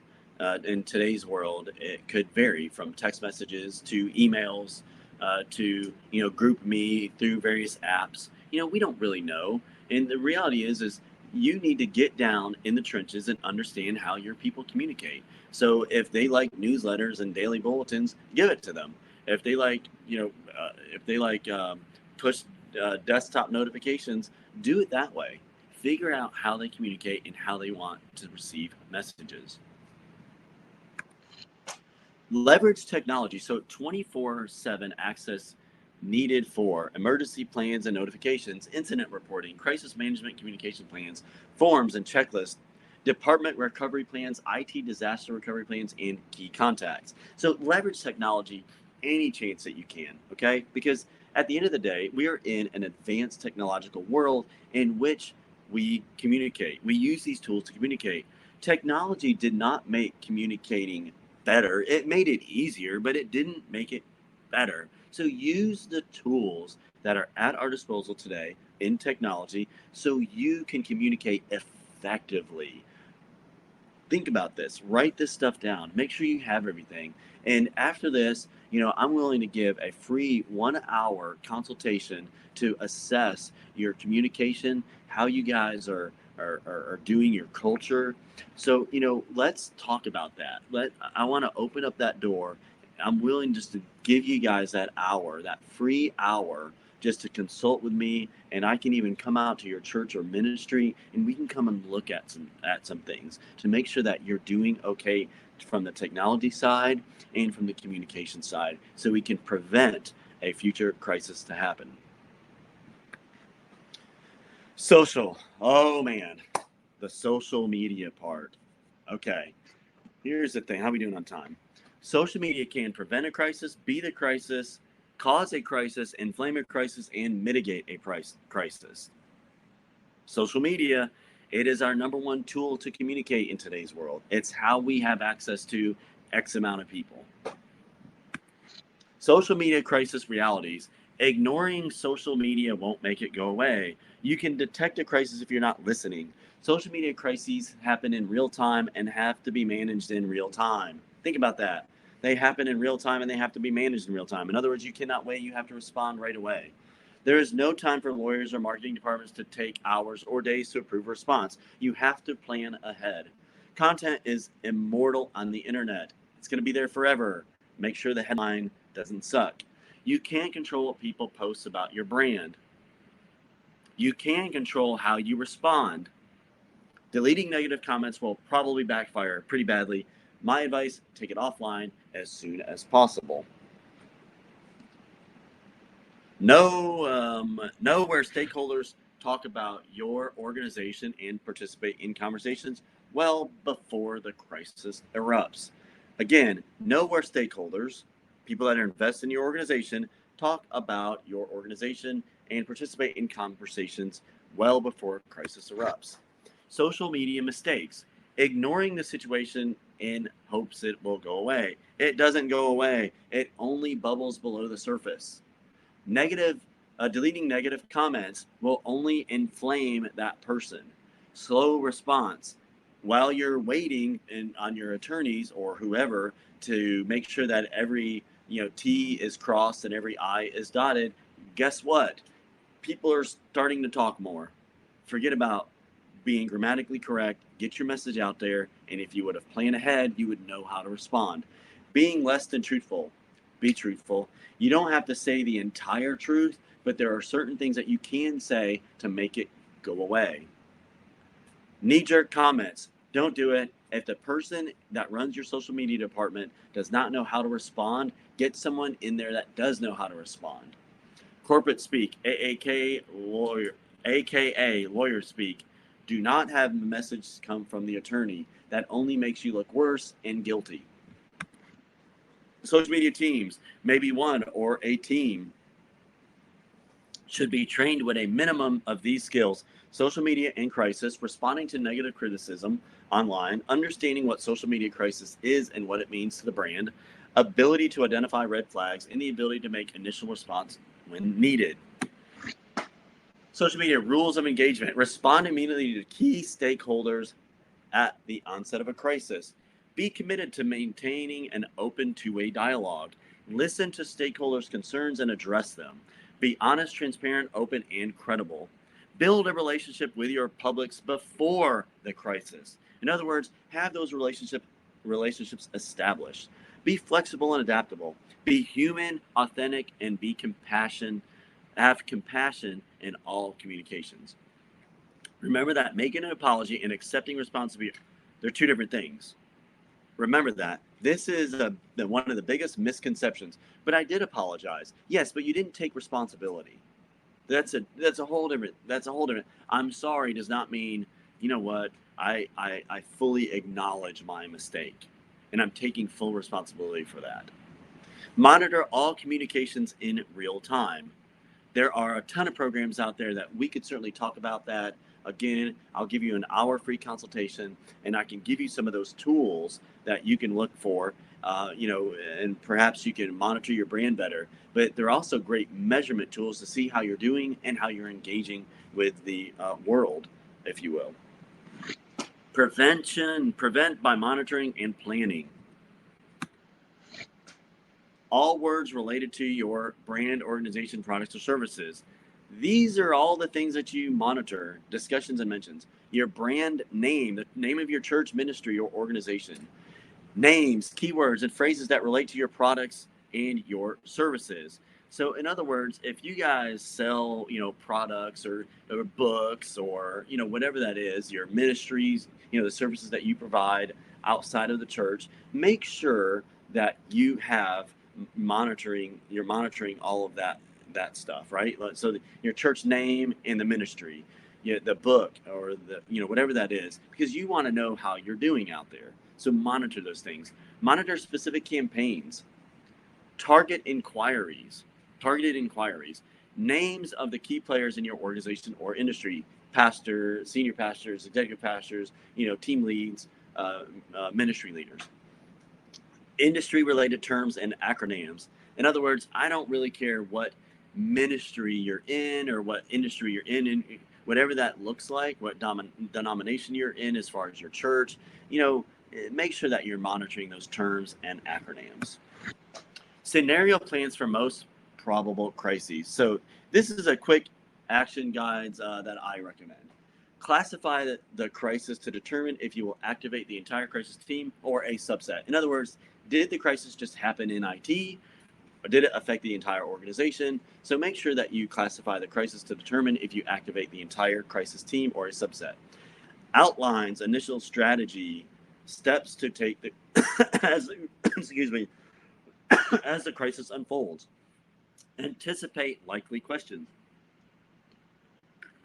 in today's world, it could vary from text messages to emails, to group me through various apps. We don't really know, and the reality is you need to get down in the trenches and understand how your people communicate. So if they like newsletters and daily bulletins, give it to them. If they like, push desktop notifications, do it that way. Figure out how they communicate and how they want to receive messages. Leverage technology. So 24/7 access needed for emergency plans and notifications, incident reporting, crisis management communication plans, forms and checklists, department recovery plans, IT disaster recovery plans, and key contacts. So leverage technology any chance that you can, okay? Because at the end of the day, we are in an advanced technological world in which we communicate. We use these tools to communicate. Technology did not make communicating better. It made it easier, but it didn't make it better. So use the tools that are at our disposal today in technology so you can communicate effectively. Think about this, write this stuff down, make sure you have everything. And after this, I'm willing to give a free 1 hour consultation to assess your communication, how you guys are doing your culture. So, let's talk about that. I want to open up that door. I'm willing just to give you guys that hour, that free hour, just to consult with me, and I can even come out to your church or ministry, and we can come and look at some things to make sure that you're doing okay from the technology side and from the communication side, so we can prevent a future crisis to happen. Social. Oh man, the social media part. Okay, here's the thing. How are we doing on time? Social media can prevent a crisis, be the crisis, cause a crisis, inflame a crisis, and mitigate a crisis. Social media, it is our number one tool to communicate in today's world. It's how we have access to X amount of people. Social media crisis realities. Ignoring social media won't make it go away. You can detect a crisis if you're not listening. Social media crises happen in real time and have to be managed in real time. Think about that. They happen in real time and they have to be managed in real time. In other words, you cannot wait, you have to respond right away. There is no time for lawyers or marketing departments to take hours or days to approve a response. You have to plan ahead. Content is immortal on the internet. It's going to be there forever. Make sure the headline doesn't suck. You can't control what people post about your brand. You can control how you respond. Deleting negative comments will probably backfire pretty badly. My advice, take it offline as soon as possible. Know where stakeholders talk about your organization and participate in conversations well before the crisis erupts. Again, know where stakeholders, people that invest in your organization, talk about your organization and participate in conversations well before crisis erupts. Social media mistakes. Ignoring the situation in hopes it will go away. It doesn't go away. It only bubbles below the surface. Deleting negative comments will only inflame that person. Slow response. While you're waiting on your attorneys or whoever to make sure that every T is crossed and every I is dotted, guess what? People are starting to talk more. Forget about being grammatically correct. Get your message out there, and if you would have planned ahead, you would know how to respond. Being less than truthful. Be truthful. You don't have to say the entire truth, but there are certain things that you can say to make it go away. Knee-jerk comments. Don't do it. If the person that runs your social media department does not know how to respond, get someone in there that does know how to respond. Corporate speak, aka lawyer speak. Do not have the message come from the attorney. That only makes you look worse and guilty. Social media teams, maybe one or a team, should be trained with a minimum of these skills: social media in crisis, responding to negative criticism online, understanding what social media crisis is and what it means to the brand, ability to identify red flags, and the ability to make initial response when needed. Social media rules of engagement. Respond immediately to key stakeholders at the onset of a crisis. Be committed to maintaining an open two-way dialogue. Listen to stakeholders' concerns and address them. Be honest, transparent, open, and credible. Build a relationship with your publics before the crisis. In other words, have those relationships established. Be flexible and adaptable. Be human, authentic, and be compassion. Have compassion in all communications. Remember that making an apology and accepting responsibility, they're two different things. Remember that. This is one of the biggest misconceptions. But I did apologize. Yes, but you didn't take responsibility. That's a whole different. I'm sorry does not mean, you know what, I fully acknowledge my mistake, and I'm taking full responsibility for that. Monitor all communications in real time. There are a ton of programs out there that we could certainly talk about that. Again, I'll give you an hour free consultation, and I can give you some of those tools that you can look for, and perhaps you can monitor your brand better. But they're also great measurement tools to see how you're doing and how you're engaging with the world, if you will. Prevent by monitoring and planning. All words related to your brand, organization, products, or services. These are all the things that you monitor: discussions and mentions. Your brand name, the name of your church, ministry, or organization. Names, keywords, and phrases that relate to your products and your services. So in other words, if you guys sell, products or books or, whatever that is, your ministries, the services that you provide outside of the church, make sure that you have you're monitoring all of that stuff, right? So your church name and the ministry, the book, or whatever that is, because you want to know how you're doing out there. So monitor those things. Monitor specific campaigns. Targeted inquiries. Names of the key players in your organization or industry: pastor, senior pastors, executive pastors, team leads, ministry leaders. Industry related terms and acronyms. In other words, I don't really care what ministry you're in or what industry you're in whatever that looks like, what denomination you're in as far as your church, make sure that you're monitoring those terms and acronyms. Scenario plans for most probable crises. So this is a quick action guides that I recommend. Classify the crisis to determine if you will activate the entire crisis team or a subset. In other words, did the crisis just happen in IT, or did it affect the entire organization? So make sure that you classify the crisis to determine if you activate the entire crisis team or a subset. Outlines initial strategy, steps to take as as the crisis unfolds. Anticipate likely questions.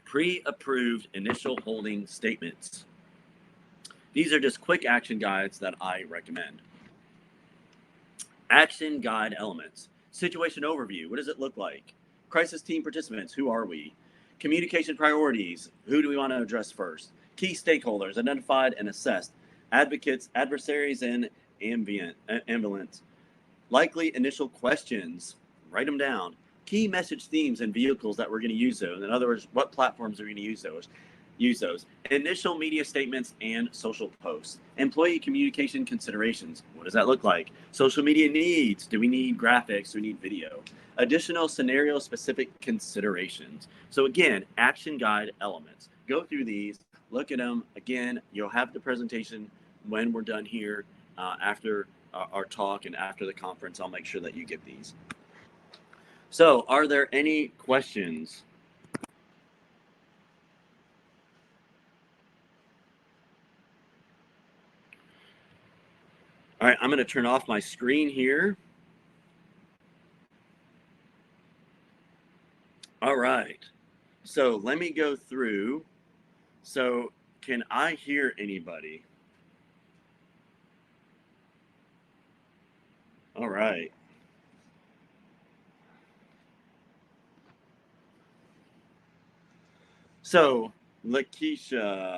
Pre-approved initial holding statements. These are just quick action guides that I recommend. Action guide elements. Situation overview. What does it look like? Crisis team participants. Who are we? Communication priorities. Who do we want to address first? Key stakeholders identified and assessed. advocates, adversaries, and ambulance. Likely initial questions, write them down. Key message themes and vehicles that we're going to use those. In other words, what platforms are we going to use those? Use those. Initial media statements and social posts. Employee communication considerations. What does that look like? Social media needs. Do we need graphics? Do we need video? Additional scenario specific considerations. So again, action guide elements. Go through these, look at them. Again, you'll have the presentation when we're done here after our talk and after the conference. I'll make sure that you get these. So are there any questions? All right, I'm going to turn off my screen here. All right, so let me go through. So can I hear anybody? All right. So LaKesha.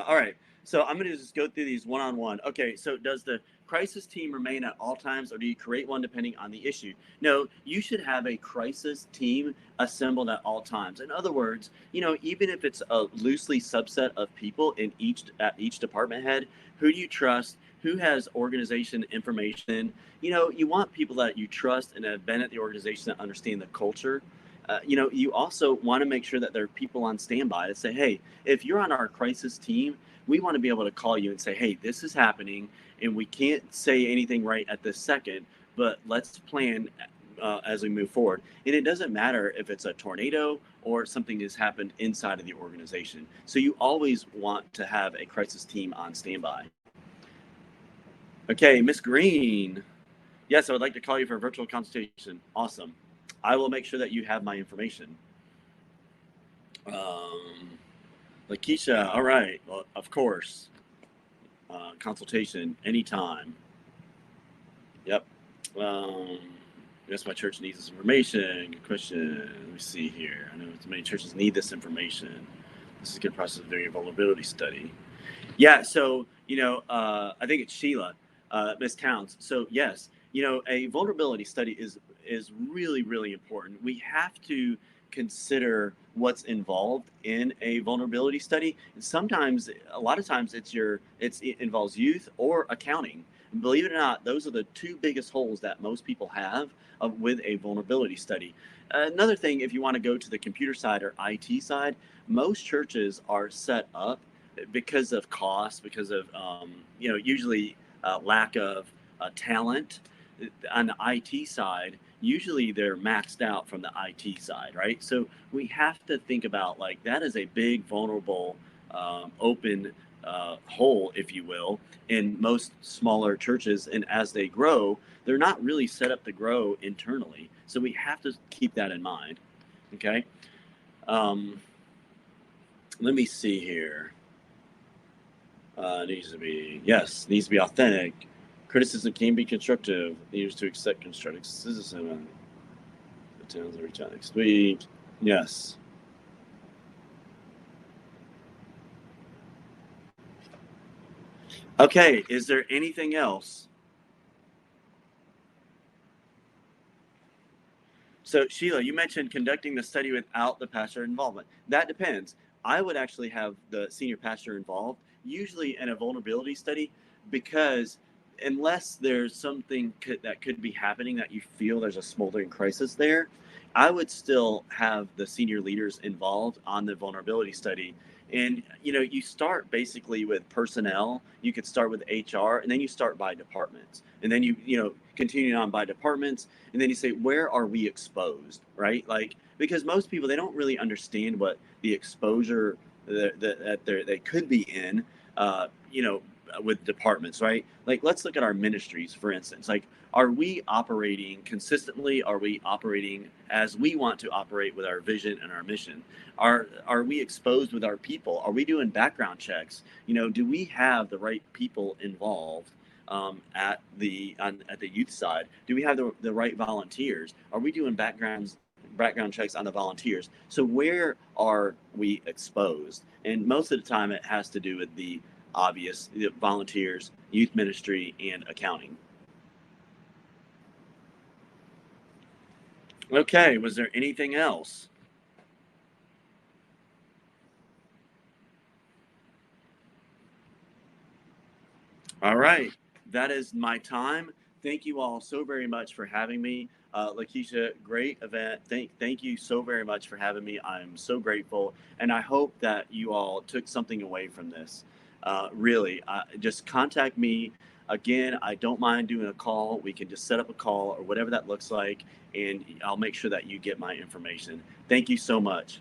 All right. So I'm going to just go through these one-on-one. Okay. So does the crisis team remain at all times, or do you create one depending on the issue? No, you should have a crisis team assembled at all times. In other words, even if it's a loosely subset of people in each department head, who do you trust? Who has organization information? You want people that you trust and have been at the organization that understand the culture. You also want to make sure that there are people on standby to say, hey, if you're on our crisis team, we want to be able to call you and say, hey, this is happening, and we can't say anything right at this second, but let's plan as we move forward. And it doesn't matter if it's a tornado or something has happened inside of the organization. So you always want to have a crisis team on standby. Okay, Miss Green. Yes, I would like to call you for a virtual consultation. Awesome. I will make sure that you have my information. LaKesha, all right. Well, of course. Consultation anytime. Yep. Yes, my church needs this information. Good question. Let me see here. I know many churches need this information. This is a good process of doing a vulnerability study. Yeah, so I think it's Sheila, Miss Towns. So yes, a vulnerability study is really really important. We have to consider what's involved in a vulnerability study. And sometimes, a lot of times, it involves youth or accounting. And believe it or not, those are the two biggest holes that most people have with a vulnerability study. Another thing, if you want to go to the computer side or IT side, most churches are set up because of cost, because of usually lack of talent on the IT side. Usually they're maxed out from the IT side, right? So we have to think about like that is a big vulnerable open hole, if you will, in most smaller churches. And as they grow, they're not really set up to grow internally. So we have to keep that in mind. Okay. Um, Let me see here. Needs to be authentic. Criticism can be constructive. Needs to accept constructive criticism. The towns will reach out next week. Yes. Okay. Is there anything else? So Sheila, you mentioned conducting the study without the pastor involvement. That depends. I would actually have the senior pastor involved, usually in a vulnerability study, because unless there's something that could be happening that you feel there's a smoldering crisis there, I would still have the senior leaders involved on the vulnerability study. And you start basically with personnel. You could start with HR, and then you start by departments, and then you continue on by departments, and then you say, where are we exposed, right? Like, because most people, they don't really understand what the exposure that they could be in, uh, you know with departments, right? Like, let's look at our ministries, for instance. Like, are we operating consistently? Are we operating as we want to operate with our vision and our mission? Are we exposed with our people? Are we doing background checks? Do we have the right people involved at the youth side? Do we have the right volunteers? Are we doing background checks on the volunteers? So where are we exposed? And most of the time, it has to do with the obvious: volunteers, youth ministry, and accounting. Okay, was there anything else? All right, that is my time. Thank you all so very much for having me. LaKesha, great event. Thank you so very much for having me. I'm so grateful, and I hope that you all took something away from this. Really, just contact me. Again, I don't mind doing a call. We can just set up a call or whatever that looks like, and I'll make sure that you get my information. Thank you so much.